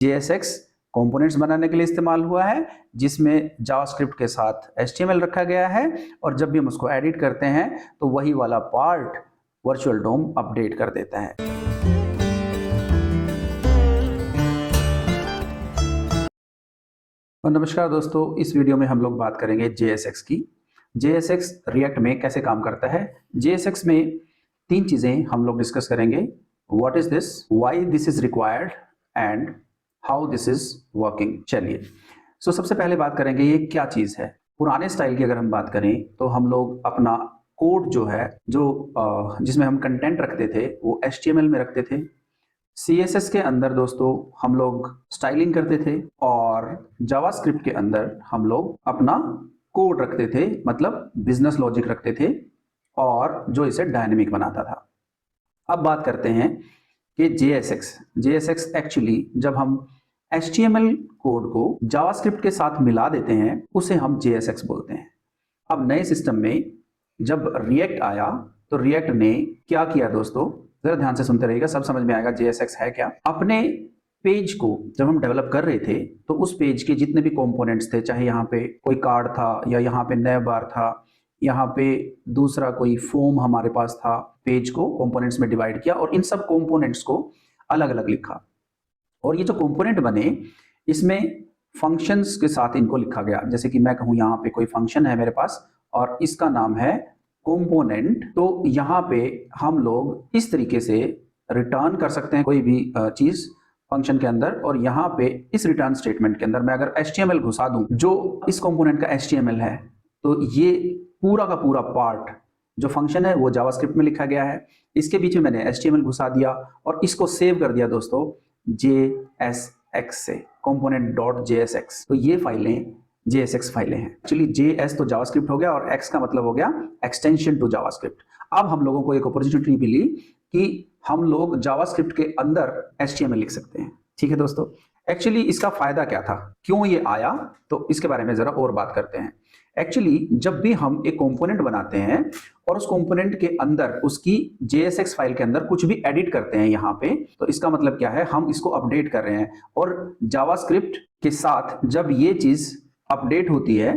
JSX components बनाने के लिए इस्तेमाल हुआ है, जिसमें जावास्क्रिप्ट के साथ HTML रखा गया है, और जब भी हम उसको एडिट करते हैं तो वही वाला पार्ट वर्चुअल डोम अपडेट कर देता है। और नमस्कार दोस्तों, इस वीडियो में हम लोग बात करेंगे JSX की। JSX रिएक्ट में कैसे काम करता है। JSX में 3 चीजें हम लोग डिस्कस करेंगे। What is this, why this is required and how this is working. चलिए सबसे पहले बात करेंगे ये क्या चीज है। पुराने स्टाइल की अगर हम बात करें तो हम लोग अपना कोड जो है, जिसमें हम कंटेंट रखते थे वो HTML में रखते थे। CSS के अंदर दोस्तों हम लोग स्टाइलिंग करते थे, और जावास्क्रिप्ट के अंदर हम लोग अपना कोड रखते थे, मतलब बिजनेस लॉजिक रखते थे, और जो इसे डायनेमिक बनाता था। अब बात करते हैं कि JSX एक्चुअली जब हम HTML कोड को जावास्क्रिप्ट के साथ मिला देते हैं उसे हम JSX बोलते हैं। अब नए सिस्टम में जब रिएक्ट आया तो रिएक्ट ने क्या किया दोस्तों, जरा ध्यान से सुनते रहिएगा, सब समझ में आएगा JSX है क्या। अपने पेज को जब हम डेवलप कर रहे थे तो उस पेज के जितने भी कंपोनेंट्स थे, चाहे यहाँ पे कोई कार्ड था, या यहाँ पे नैव बार था, यहाँ पे दूसरा कोई फॉर्म हमारे पास था, पेज को कंपोनेंट्स में डिवाइड किया और इन सब कंपोनेंट्स को अलग अलग लिखा। और ये जो कंपोनेंट बने इसमें फंक्शंस के साथ इनको लिखा गया। जैसे कि मैं कहूँ यहाँ पे कोई फंक्शन है मेरे पास और इसका नाम है कंपोनेंट, तो यहाँ पे हम लोग इस तरीके से रिटर्न कर सकते हैं कोई भी चीज फंक्शन के अंदर। और यहाँ पे इस रिटर्न स्टेटमेंट के अंदर मैं अगर HTML घुसा दूं जो इस कंपोनेंट का HTML है, तो ये पूरा का पूरा पार्ट जो फंक्शन है वो जावास्क्रिप्ट में लिखा गया है। इसके बीच में मैंने HTML घुसा दिया और इसको सेव कर दिया दोस्तों JSX से, component.jsx। तो ये फाइलें JSX फाइलें हैं। एक्चुअली JS तो जावास्क्रिप्ट हो गया और X का मतलब हो गया एक्सटेंशन टू जावास्क्रिप्ट। अब हम लोगों को एक अपॉर्चुनिटी मिली कि हम लोग जावास्क्रिप्ट के अंदर HTML लिख सकते हैं। ठीक है दोस्तों, एक्चुअली इसका फायदा क्या था, क्यों ये आया, तो इसके बारे में जरा और बात करते हैं। एक्चुअली जब भी हम एक कंपोनेंट बनाते हैं और उस कंपोनेंट के अंदर उसकी JSX फाइल के अंदर कुछ भी एडिट करते हैं यहाँ पे, तो इसका मतलब क्या है, हम इसको अपडेट कर रहे हैं। और जावास्क्रिप्ट के साथ जब ये चीज अपडेट होती है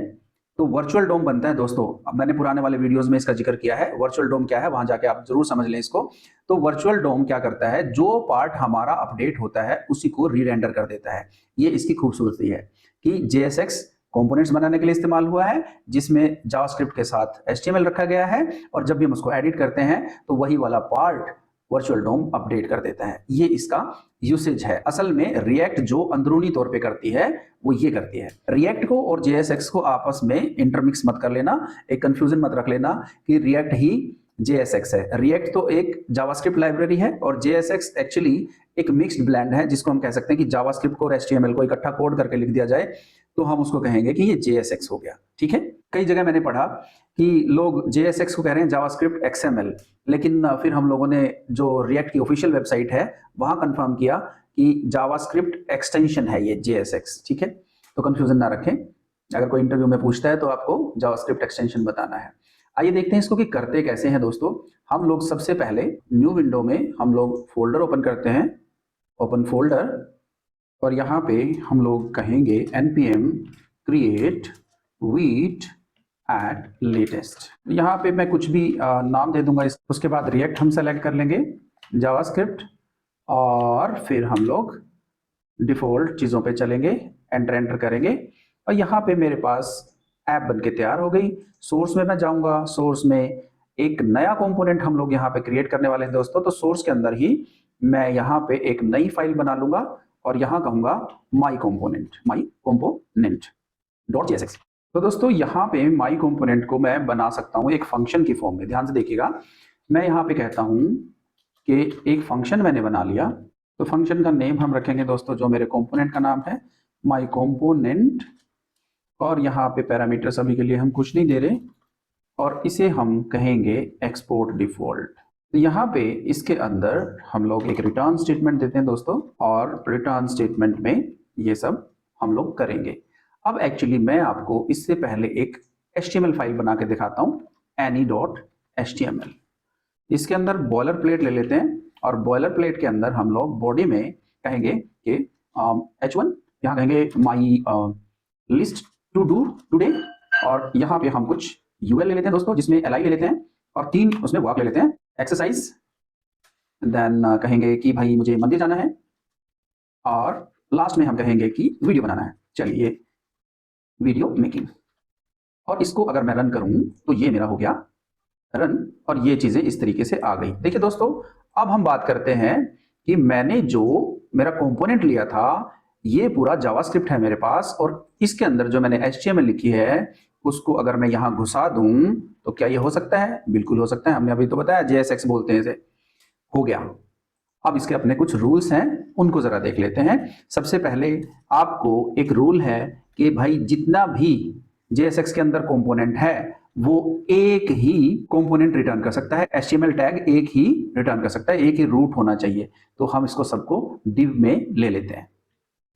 तो वर्चुअल डोम बनता है दोस्तों। अब मैंने पुराने वाले वीडियोस में इसका जिक्र किया है, वर्चुअल डोम क्या है वहां जाके आप जरूर समझ लें इसको। तो वर्चुअल डोम क्या करता है, जो पार्ट हमारा अपडेट होता है उसी को री-रेंडर कर देता है। ये इसकी खूबसूरती है कि JSX कंपोनेंट्स बनाने के लिए इस्तेमाल हुआ है, जिसमें जावास्क्रिप्ट के साथ HTML रखा गया है, और जब भी हम उसको एडिट करते हैं तो वही वाला पार्ट वर्चुअल डोम अपडेट कर देता है। ये इसका यूसेज है। असल में रिएक्ट जो अंदरूनी तौर पे करती है वो ये करती है। रिएक्ट को और JSX को आपस में इंटरमिक्स मत कर लेना, एक कंफ्यूजन मत रख लेना कि रिएक्ट ही JSX है। रिएक्ट तो एक जावास्क्रिप्ट लाइब्रेरी है और JSX एक्चुअली एक मिक्स्ड ब्लेंड है, जिसको हम कह सकते हैं कि जावास्क्रिप्ट को और HTML को इकट्ठा कोड करके लिख दिया जाए तो हम उसको कहेंगे कि ये JSX हो गया। ठीक है, कई जगह मैंने पढ़ा कि लोग JSX को कह रहे हैं जावास्क्रिप्ट XML, लेकिन फिर हम लोगों ने जो रिएक्ट की ऑफिशियल वेबसाइट है वहां कंफर्म किया कि जावास्क्रिप्ट एक्सटेंशन है ये JSX। ठीक है, तो कंफ्यूजन ना रखें, अगर कोई इंटरव्यू में पूछता है तो आपको जावास्क्रिप्ट एक्सटेंशन बताना है। आइए देखते हैं इसको कि करते कैसे हैं दोस्तों। हम लोग सबसे पहले न्यू विंडो में हम लोग फोल्डर ओपन करते हैं, ओपन फोल्डर, और यहाँ पे हम लोग कहेंगे npm create with @latest। यहाँ पे मैं कुछ भी नाम दे दूंगा। उसके बाद रिएक्ट हम सेलेक्ट कर लेंगे, जावास्क्रिप्ट, और फिर हम लोग डिफॉल्ट चीज़ों पे चलेंगे, एंटर करेंगे, और यहाँ पे मेरे पास ऐप बनके तैयार हो गई। सोर्स में मैं जाऊँगा, सोर्स में एक नया कंपोनेंट हम लोग यहाँ पे क्रिएट करने वाले हैं दोस्तों। तो सोर्स के अंदर ही मैं यहाँ पे एक नई फाइल बना लूंगा और यहाँ कहूँगा माई component .jsx। तो दोस्तों यहाँ पे माई कंपोनेंट को मैं बना सकता हूँ एक फंक्शन की फॉर्म में। ध्यान से देखिएगा, मैं यहाँ पे कहता हूँ कि एक फंक्शन मैंने बना लिया, तो फंक्शन का नेम हम रखेंगे दोस्तों, जो मेरे कंपोनेंट का नाम है माई component, और यहाँ पे पैरामीटर्स अभी के लिए हम कुछ नहीं दे रहे, और इसे हम कहेंगे एक्सपोर्ट डिफॉल्ट। तो यहाँ पे इसके अंदर हम लोग एक रिटर्न स्टेटमेंट देते हैं दोस्तों, और रिटर्न स्टेटमेंट में ये सब हम लोग करेंगे। अब एक्चुअली मैं आपको इससे पहले एक HTML फाइल बना के दिखाता हूँ, any.html। इसके अंदर बॉयलर प्लेट ले लेते हैं, और बॉयलर प्लेट के अंदर हम लोग बॉडी में कहेंगे कि H1, यहाँ कहेंगे my list to do today, और यहाँ पे हम कुछ यूएल ले लेते हैं दोस्तों, जिसमें li ले लेते हैं और 3 उसमें वर्क ले लेते हैं, एक्सरसाइज, देन कहेंगे कि भाई मुझे मंदिर जाना है, और लास्ट में हम कहेंगे कि वीडियो बनाना है। चलिए वीडियो मेकिंग, और इसको अगर मैं रन करूं तो ये मेरा हो गया रन, और ये चीजें इस तरीके से आ गई। देखिए दोस्तों, अब हम बात करते हैं कि मैंने जो मेरा कंपोनेंट लिया था, ये पूरा जावास्क्रिप्ट है मेरे पास, और इसके अंदर जो मैंने HTML लिखी है उसको अगर मैं यहां घुसा दूं तो क्या ये हो सकता है? बिल्कुल हो सकता है, हमने अभी तो बताया JSX बोलते हैं इसे। हो गया। अब इसके अपने कुछ रूल्स हैं, उनको जरा देख लेते हैं। सबसे पहले आपको एक रूल है कि भाई जितना भी JSX के अंदर कंपोनेंट है वो एक ही कंपोनेंट रिटर्न कर सकता है, HTML टैग एक ही रिटर्न कर सकता है, एक ही रूट होना चाहिए। तो हम इसको सबको div में ले लेते हैं।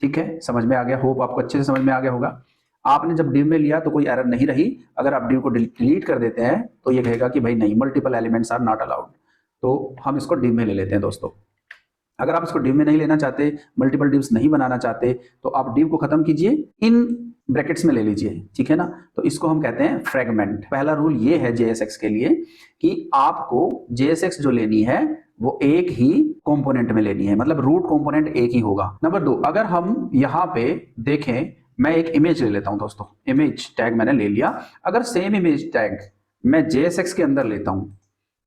ठीक है, समझ में आ गया? होप आपको अच्छे से समझ में आ गया होगा। आपने जब div में लिया तो कोई एरर नहीं रही। अगर आप div को डिलीट कर देते हैं तो ये कहेगा कि भाई नहीं, multiple elements are not allowed. तो हम इसको div में ले लेते हैं दोस्तों। अगर आप इसको div में नहीं लेना चाहते, मल्टीपल divs नहीं बनाना चाहते, तो आप div को खत्म कीजिए, इन ब्रैकेट्स में ले लीजिए, ठीक है ना। तो इसको हम कहते हैं फ्रेगमेंट। पहला रूल ये है JSX के लिए कि आपको JSX जो लेनी है वो एक ही कंपोनेंट में लेनी है, मतलब रूट कंपोनेंट एक ही होगा। नंबर 2, अगर हम यहाँ पे देखें, मैं एक इमेज ले लेता हूं दोस्तों, इमेज टैग मैंने ले लिया। अगर सेम इमेज टैग मैं JSX के अंदर लेता हूं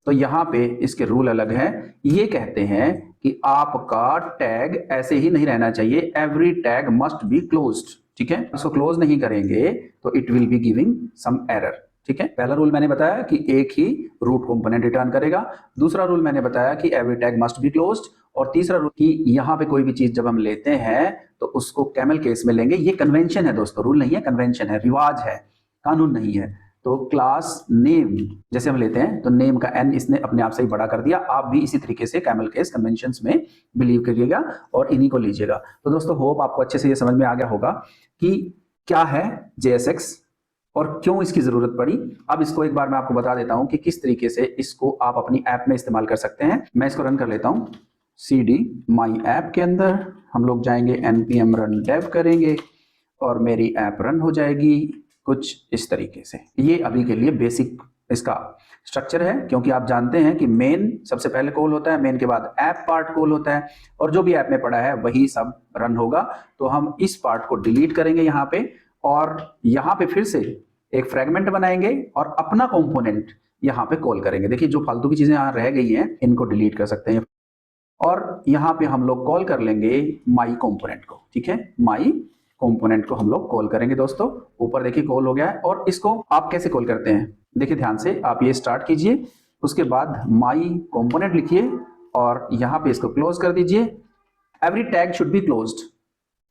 तो यहाँ पे इसके रूल अलग है। ये कहते हैं कि आपका टैग ऐसे ही नहीं रहना चाहिए, every tag must be closed. ठीक है, इसको क्लोज नहीं करेंगे तो it will be giving some error. ठीक है, पहला रूल मैंने बताया कि एक ही रूट कंपोनेंट रिटर्न करेगा। दूसरा रूल मैंने बताया कि every tag must be closed. और तीसरा रूल कि यहाँ पे कोई भी चीज जब हम लेते हैं तो उसको कैमल केस में लेंगे। ये कन्वेंशन है दोस्तों, रूल नहीं है, कन्वेंशन है, रिवाज है, कानून नहीं है। तो क्लास नेम जैसे हम लेते हैं तो नेम का n इसने अपने आप से ही बड़ा कर दिया। आप भी इसी तरीके से कैमल केस कन्वेंशंस में बिलीव करिएगा और इन्हीं को लीजिएगा। तो दोस्तों, होप आपको अच्छे से ये समझ में आ गया होगा कि क्या है JSX और क्यों इसकी जरूरत पड़ी। अब इसको एक बार मैं आपको बता देता हूं कि किस तरीके से इसको आप अपनी ऐप में इस्तेमाल कर सकते हैं। मैं इसको रन कर लेता हूं। CD माई ऐप के अंदर हम लोग जाएंगे, npm run dev करेंगे और मेरी ऐप रन हो जाएगी कुछ इस तरीके से। ये अभी के लिए बेसिक इसका स्ट्रक्चर है, क्योंकि आप जानते हैं कि मेन सबसे पहले कॉल होता है, मेन के बाद ऐप पार्ट कॉल होता है, और जो भी ऐप में पड़ा है वही सब रन होगा। तो हम इस पार्ट को डिलीट करेंगे यहाँ पे, और यहाँ पे फिर से एक फ्रेगमेंट बनाएंगे और अपना कंपोनेंट यहाँ पे कॉल करेंगे। देखिए, जो फालतू की चीजें यहाँ रह गई हैं इनको डिलीट कर सकते हैं, और यहाँ पे हम लोग कॉल कर लेंगे माई कंपोनेंट को। ठीक है, माई कंपोनेंट को हम लोग कॉल करेंगे दोस्तों। ऊपर देखिए कॉल हो गया है। और इसको आप कैसे कॉल करते हैं, देखिए ध्यान से, आप ये स्टार्ट कीजिए, उसके बाद माई कंपोनेंट लिखिए और यहाँ पे इसको क्लोज कर दीजिए। Every tag should be closed,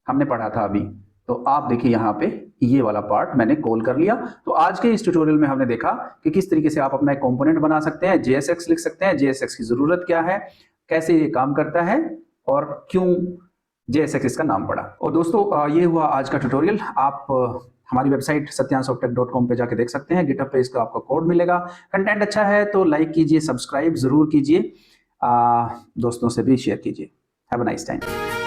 हमने पढ़ा था अभी। तो आप देखिए यहाँ पे ये वाला पार्ट मैंने कॉल कर लिया। तो आज के इस ट्यूटोरियल में हमने देखा कि किस तरीके से आप अपना एक कंपोनेंट बना सकते हैं, JSX लिख सकते हैं, JSX की जरूरत क्या है, कैसे ये काम करता है और क्यों JSX इसका नाम पड़ा। और दोस्तों, ये हुआ आज का ट्यूटोरियल। आप हमारी वेबसाइट satyansoftech.com पे जाके देख सकते हैं, गिटहब पे इसका आपको कोड मिलेगा। कंटेंट अच्छा है तो लाइक कीजिए, सब्सक्राइब जरूर कीजिए, दोस्तों से भी शेयर कीजिए। Have a nice time.